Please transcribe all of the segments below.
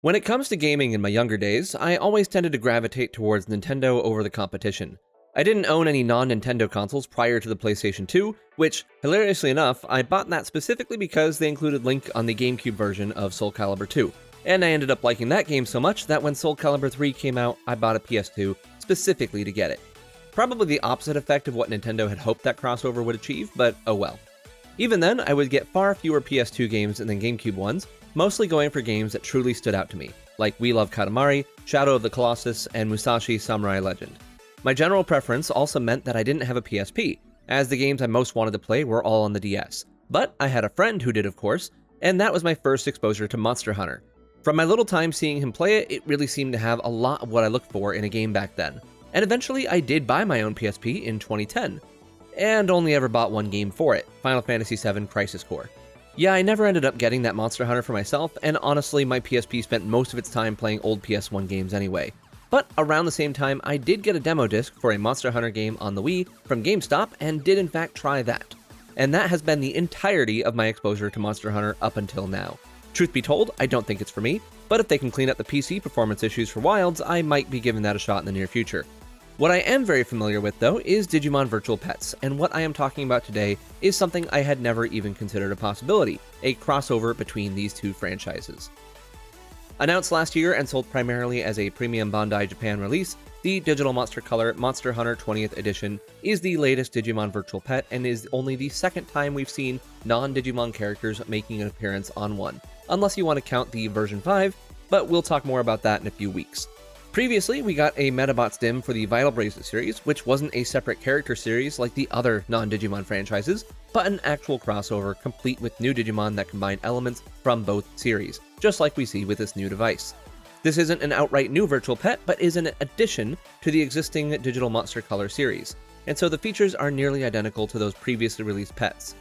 When it comes to gaming in my younger days, I always tended to gravitate towards Nintendo over the competition. I didn't own any non-Nintendo consoles prior to the PlayStation 2, which, hilariously enough, I bought that specifically because they included Link on the GameCube version of Soul Calibur 2, and I ended up liking that game so much that when Soul Calibur 3 came out, I bought a PS2 specifically to get it. Probably the opposite effect of what Nintendo had hoped that crossover would achieve, but oh well. Even then, I would get far fewer PS2 games than GameCube ones, mostly going for games that truly stood out to me, like We Love Katamari, Shadow of the Colossus, and Musashi Samurai Legend. My general preference also meant that I didn't have a PSP, as the games I most wanted to play were all on the DS. But I had a friend who did, of course, and that was my first exposure to Monster Hunter. From my little time seeing him play it, it really seemed to have a lot of what I looked for in a game back then. And eventually I did buy my own PSP in 2010, and only ever bought one game for it, Final Fantasy VII Crisis Core. Yeah, I never ended up getting that Monster Hunter for myself, and honestly my PSP spent most of its time playing old PS1 games anyway. But around the same time, I did get a demo disc for a Monster Hunter game on the Wii from GameStop, and did in fact try that. And that has been the entirety of my exposure to Monster Hunter up until now. Truth be told, I don't think it's for me, but if they can clean up the PC performance issues for Wilds, I might be giving that a shot in the near future. What I am very familiar with, though, is Digimon Virtual Pets, and what I am talking about today is something I had never even considered a possibility, a crossover between these two franchises. Announced last year and sold primarily as a premium Bandai Japan release, the Digital Monster Color Monster Hunter 20th Edition is the latest Digimon Virtual Pet and is only the second time we've seen non-Digimon characters making an appearance on one, unless you want to count the version 5, but we'll talk more about that in a few weeks. Previously, we got a Metabots Dim for the Vital Bracelet series, which wasn't a separate character series like the other non-Digimon franchises, but an actual crossover complete with new Digimon that combine elements from both series, just like we see with this new device. This isn't an outright new virtual pet, but is an addition to the existing Digital Monster Color series, and so the features are nearly identical to those previously released pets.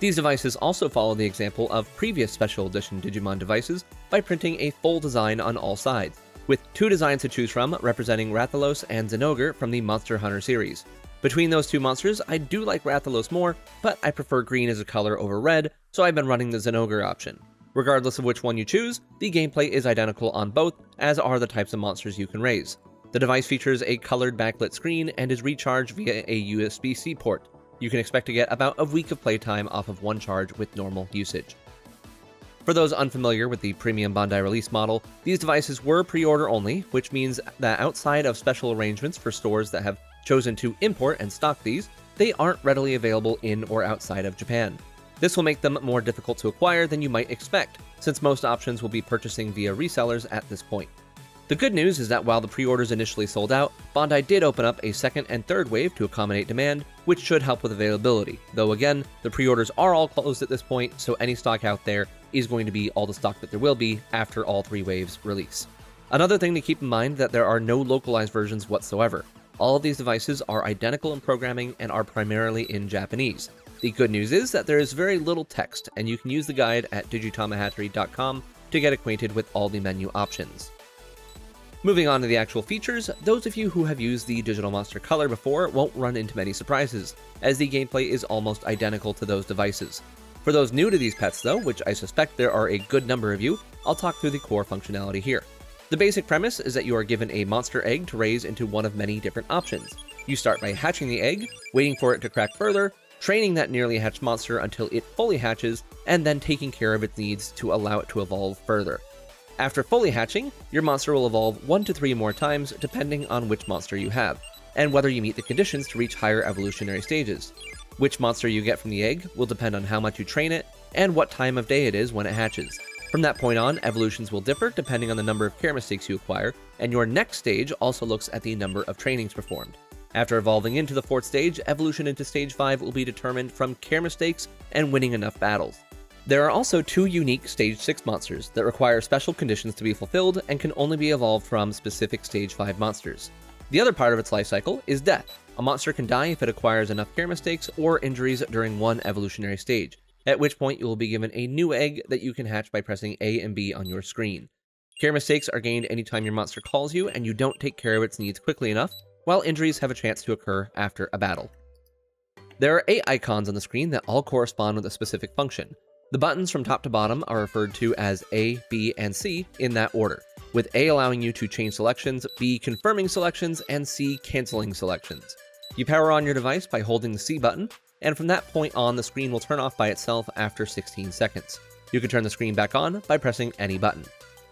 These devices also follow the example of previous special edition Digimon devices by printing a full design on all sides, with two designs to choose from representing Rathalos and Zinogre from the Monster Hunter series. Between those two monsters, I do like Rathalos more, but I prefer green as a color over red, so I've been running the Zinogre option. Regardless of which one you choose, the gameplay is identical on both, as are the types of monsters you can raise. The device features a colored backlit screen and is recharged via a USB-C port. You can expect to get about a week of playtime off of one charge with normal usage. For those unfamiliar with the premium Bandai release model, these devices were pre-order only, which means that outside of special arrangements for stores that have chosen to import and stock these, they aren't readily available in or outside of Japan. This will make them more difficult to acquire than you might expect, since most options will be purchasing via resellers at this point. The good news is that while the pre-orders initially sold out, Bandai did open up a second and third wave to accommodate demand, which should help with availability, though again, the pre-orders are all closed at this point, so any stock out there is going to be all the stock that there will be after all three waves release. Another thing to keep in mind that there are no localized versions whatsoever. All of these devices are identical in programming and are primarily in Japanese. The good news is that there is very little text, and you can use the guide at digitamahattery.com to get acquainted with all the menu options. Moving on to the actual features, those of you who have used the Digital Monster Color before won't run into many surprises, as the gameplay is almost identical to those devices. For those new to these pets though, which I suspect there are a good number of you, I'll talk through the core functionality here. The basic premise is that you are given a monster egg to raise into one of many different options. You start by hatching the egg, waiting for it to crack further, training that nearly hatched monster until it fully hatches, and then taking care of its needs to allow it to evolve further. After fully hatching, your monster will evolve 1 to 3 more times depending on which monster you have, and whether you meet the conditions to reach higher evolutionary stages. Which monster you get from the egg will depend on how much you train it, and what time of day it is when it hatches. From that point on, evolutions will differ depending on the number of care mistakes you acquire, and your next stage also looks at the number of trainings performed. After evolving into the 4th stage, evolution into stage 5 will be determined from care mistakes and winning enough battles. There are also 2 unique Stage 6 monsters that require special conditions to be fulfilled and can only be evolved from specific Stage 5 monsters. The other part of its life cycle is death. A monster can die if it acquires enough care mistakes or injuries during one evolutionary stage, at which point you will be given a new egg that you can hatch by pressing A and B on your screen. Care mistakes are gained anytime your monster calls you and you don't take care of its needs quickly enough, while injuries have a chance to occur after a battle. There are 8 icons on the screen that all correspond with a specific function. The buttons from top to bottom are referred to as A, B, and C in that order, with A allowing you to change selections, B confirming selections, and C canceling selections. You power on your device by holding the C button, and from that point on, the screen will turn off by itself after 16 seconds. You can turn the screen back on by pressing any button.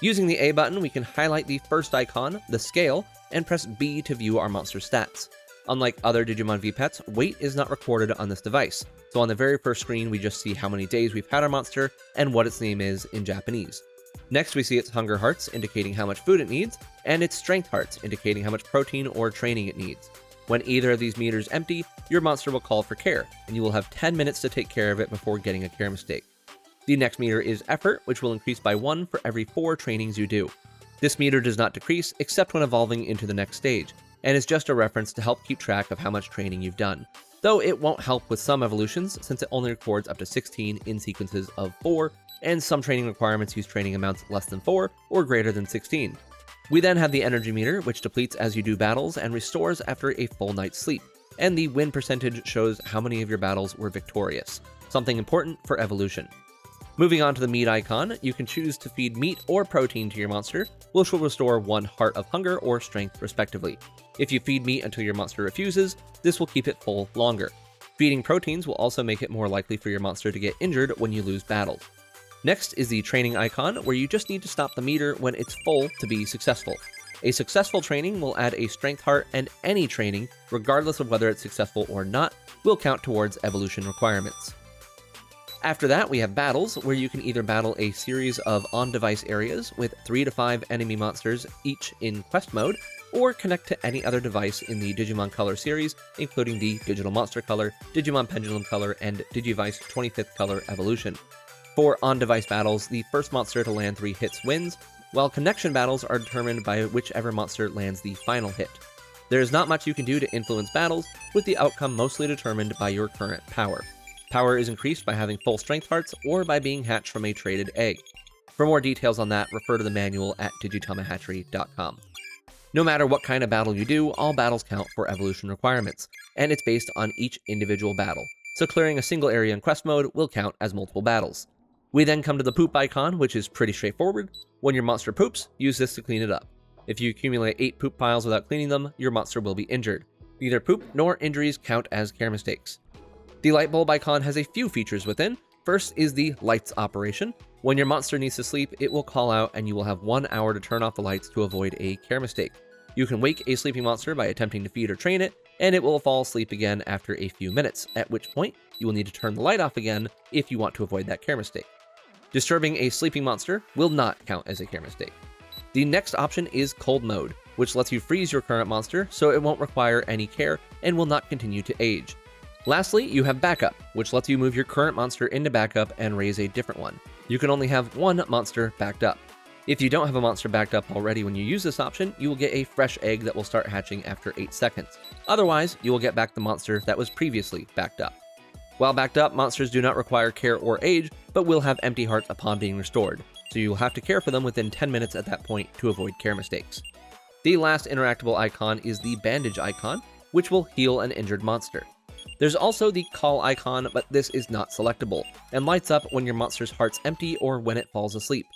Using the A button, we can highlight the first icon, the scale, and press B to view our monster stats. Unlike other Digimon V-Pets, weight is not recorded on this device, so on the very first screen we just see how many days we've had our monster and what its name is in Japanese. Next we see its hunger hearts, indicating how much food it needs, and its strength hearts, indicating how much protein or training it needs. When either of these meters empty, your monster will call for care, and you will have 10 minutes to take care of it before getting a care mistake. The next meter is effort, which will increase by 1 for every 4 trainings you do. This meter does not decrease except when evolving into the next stage, and is just a reference to help keep track of how much training you've done, though it won't help with some evolutions since it only records up to 16 in sequences of 4, and some training requirements use training amounts less than 4 or greater than 16. We then have the energy meter, which depletes as you do battles and restores after a full night's sleep, and the win percentage shows how many of your battles were victorious, something important for evolution. Moving on to the meat icon, you can choose to feed meat or protein to your monster, which will restore 1 heart of hunger or strength respectively. If you feed meat until your monster refuses, this will keep it full longer. Feeding proteins will also make it more likely for your monster to get injured when you lose battles. Next is the training icon, where you just need to stop the meter when it's full to be successful. A successful training will add a strength heart, and any training, regardless of whether it's successful or not, will count towards evolution requirements. After that, we have battles, where you can either battle a series of on-device areas with 3 to 5 enemy monsters, each in quest mode, or connect to any other device in the Digimon Color series, including the Digital Monster Color, Digimon Pendulum Color, and Digivice 25th Color Evolution. For on-device battles, the first monster to land 3 hits wins, while connection battles are determined by whichever monster lands the final hit. There is not much you can do to influence battles, with the outcome mostly determined by your current power. Power is increased by having full strength hearts or by being hatched from a traded egg. For more details on that, refer to the manual at digitamahatchery.com. No matter what kind of battle you do, all battles count for evolution requirements, and it's based on each individual battle, so clearing a single area in quest mode will count as multiple battles. We then come to the poop icon, which is pretty straightforward. When your monster poops, use this to clean it up. If you accumulate 8 poop piles without cleaning them, your monster will be injured. Neither poop nor injuries count as care mistakes. The light bulb icon has a few features within. First is the lights operation. When your monster needs to sleep, it will call out and you will have 1 hour to turn off the lights to avoid a care mistake. You can wake a sleeping monster by attempting to feed or train it, and it will fall asleep again after a few minutes, at which point you will need to turn the light off again if you want to avoid that care mistake. Disturbing a sleeping monster will not count as a care mistake. The next option is cold mode, which lets you freeze your current monster so it won't require any care and will not continue to age. Lastly, you have backup, which lets you move your current monster into backup and raise a different one. You can only have 1 monster backed up. If you don't have a monster backed up already when you use this option, you will get a fresh egg that will start hatching after 8 seconds. Otherwise, you will get back the monster that was previously backed up. While backed up, monsters do not require care or age, but will have empty hearts upon being restored, so you will have to care for them within 10 minutes at that point to avoid care mistakes. The last interactable icon is the bandage icon, which will heal an injured monster. There's also the call icon, but this is not selectable, and lights up when your monster's heart's empty or when it falls asleep.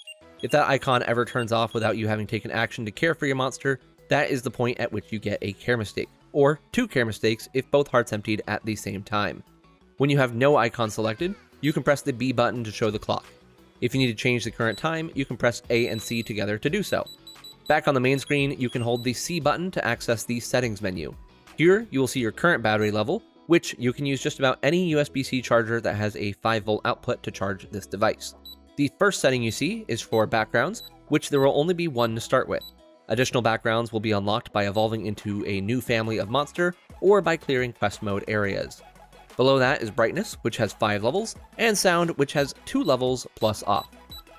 If that icon ever turns off without you having taken action to care for your monster, that is the point at which you get a care mistake, or 2 care mistakes if both hearts emptied at the same time. When you have no icon selected, you can press the B button to show the clock. If you need to change the current time, you can press A and C together to do so. Back on the main screen, you can hold the C button to access the settings menu. Here, you will see your current battery level, which you can use just about any USB-C charger that has a 5-volt output to charge this device. The first setting you see is for backgrounds, which there will only be 1 to start with. Additional backgrounds will be unlocked by evolving into a new family of monster, or by clearing quest mode areas. Below that is brightness, which has 5 levels, and sound, which has 2 levels plus off.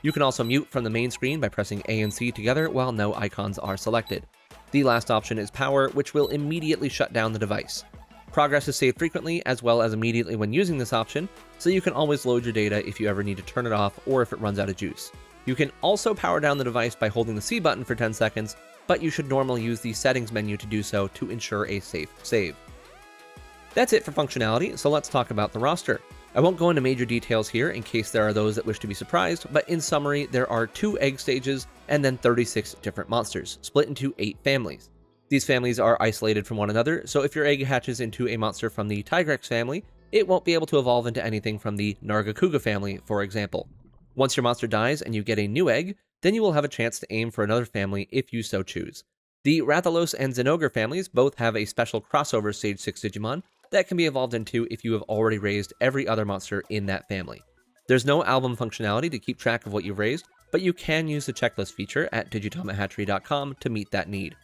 You can also mute from the main screen by pressing A and C together while no icons are selected. The last option is power, which will immediately shut down the device. Progress is saved frequently as well as immediately when using this option, so you can always load your data if you ever need to turn it off or if it runs out of juice. You can also power down the device by holding the C button for 10 seconds, but you should normally use the settings menu to do so to ensure a safe save. That's it for functionality, so let's talk about the roster. I won't go into major details here in case there are those that wish to be surprised, but in summary, there are 2 egg stages and then 36 different monsters, split into 8 families. These families are isolated from one another, so if your egg hatches into a monster from the Tigrex family, it won't be able to evolve into anything from the Nargacuga family, for example. Once your monster dies and you get a new egg, then you will have a chance to aim for another family if you so choose. The Rathalos and Zinogre families both have a special crossover Stage 6 Digimon that can be evolved into if you have already raised every other monster in that family. There's no album functionality to keep track of what you've raised, but you can use the checklist feature at digitomahatchery.com to meet that need.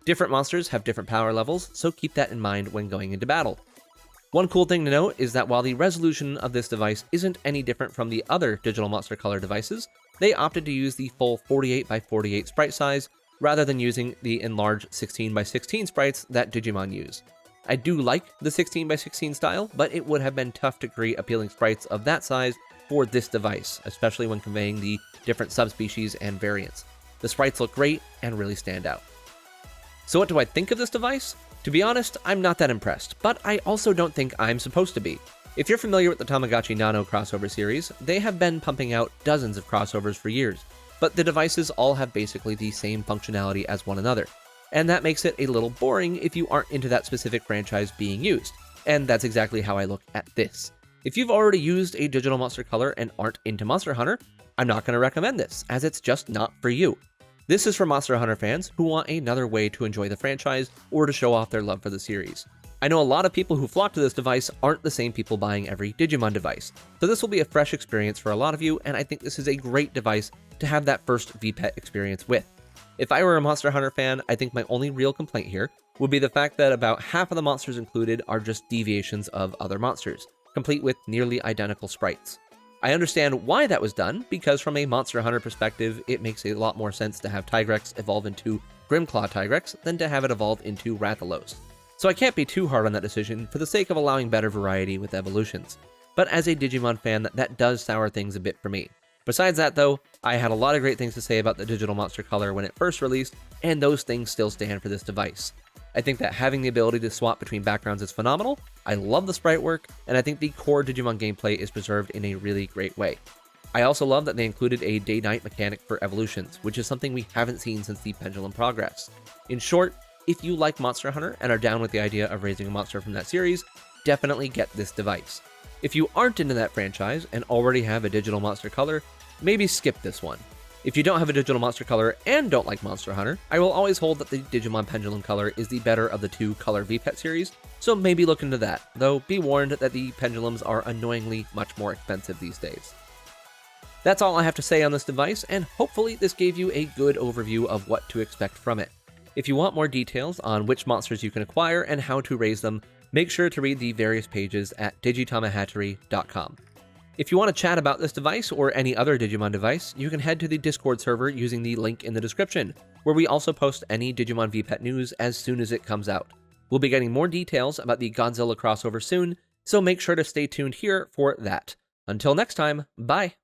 Different monsters have different power levels, so keep that in mind when going into battle. One cool thing to note is that while the resolution of this device isn't any different from the other digital monster color devices, they opted to use the full 48x48 sprite size rather than using the enlarged 16x16 sprites that Digimon use. I do like the 16x16 style, but it would have been tough to create appealing sprites of that size for this device, especially when conveying the different subspecies and variants. The sprites look great and really stand out. So what do I think of this device? To be honest, I'm not that impressed, but I also don't think I'm supposed to be. If you're familiar with the Tamagotchi Nano crossover series, they have been pumping out dozens of crossovers for years, but the devices all have basically the same functionality as one another. And that makes it a little boring if you aren't into that specific franchise being used. And that's exactly how I look at this. If you've already used a digital monster color and aren't into Monster Hunter, I'm not going to recommend this, as it's just not for you. This is for Monster Hunter fans who want another way to enjoy the franchise or to show off their love for the series. I know a lot of people who flock to this device aren't the same people buying every Digimon device, so this will be a fresh experience for a lot of you, and I think this is a great device to have that first VPET experience with. If I were a Monster Hunter fan, I think my only real complaint here would be the fact that about half of the monsters included are just deviations of other monsters, complete with nearly identical sprites. I understand why that was done, because from a Monster Hunter perspective, it makes a lot more sense to have Tigrex evolve into Grimclaw Tigrex than to have it evolve into Rathalos. So I can't be too hard on that decision for the sake of allowing better variety with evolutions. But as a Digimon fan, that does sour things a bit for me. Besides that though, I had a lot of great things to say about the digital monster color when it first released, and those things still stand for this device. I think that having the ability to swap between backgrounds is phenomenal, I love the sprite work, and I think the core Digimon gameplay is preserved in a really great way. I also love that they included a day-night mechanic for evolutions, which is something we haven't seen since the Pendulum Progress. In short, if you like Monster Hunter and are down with the idea of raising a monster from that series, definitely get this device. If you aren't into that franchise and already have a digital monster color, maybe skip this one. If you don't have a digital monster color and don't like Monster Hunter, I will always hold that the Digimon Pendulum color is the better of the 2 color VPET series, so maybe look into that, though be warned that the pendulums are annoyingly much more expensive these days. That's all I have to say on this device, and hopefully this gave you a good overview of what to expect from it. If you want more details on which monsters you can acquire and how to raise them, make sure to read the various pages at digitomahatchery.com. If you want to chat about this device or any other Digimon device, you can head to the Discord server using the link in the description, where we also post any Digimon VPET news as soon as it comes out. We'll be getting more details about the Godzilla crossover soon, so make sure to stay tuned here for that. Until next time, bye!